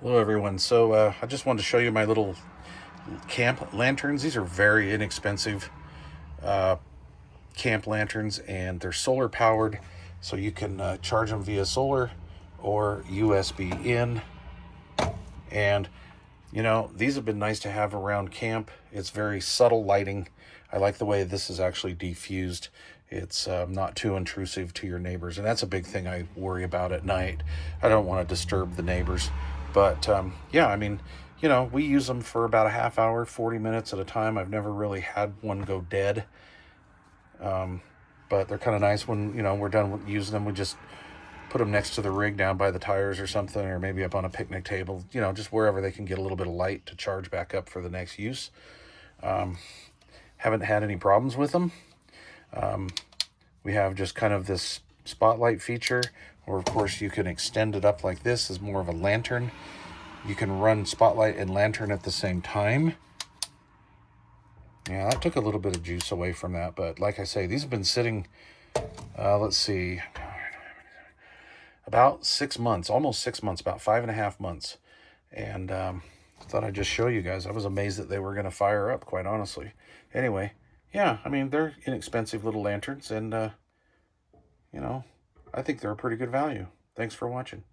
Hello everyone. I just wanted to show you my little camp lanterns. These are very inexpensive camp lanterns, and they're solar powered, so you can charge them via solar or USB in. And these have been nice to have around camp. It's very subtle lighting. I like the way this is actually diffused. It's not too intrusive to your neighbors, and that's a big thing I worry about at night. I don't want to disturb the neighbors, but yeah, I mean, we use them for about a half hour, 40 minutes at a time. I've never really had one go dead, but they're kind of nice when we're done with using them. We just put them next to the rig down by the tires or something, or maybe up on a picnic table, just wherever they can get a little bit of light to charge back up for the next use. Haven't had any problems with them. We have just kind of this spotlight feature, or of course you can extend it up like this as more of a lantern. You can run spotlight and lantern at the same time. Yeah, that took a little bit of juice away from that, but like I say, these have been sitting, let's see, about 6 months, almost 6 months, about 5.5 months. And I thought I'd just show you guys. I was amazed that they were going to fire up, quite honestly. Anyway, yeah, I mean, they're inexpensive little lanterns, and, I think they're a pretty good value. Thanks for watching.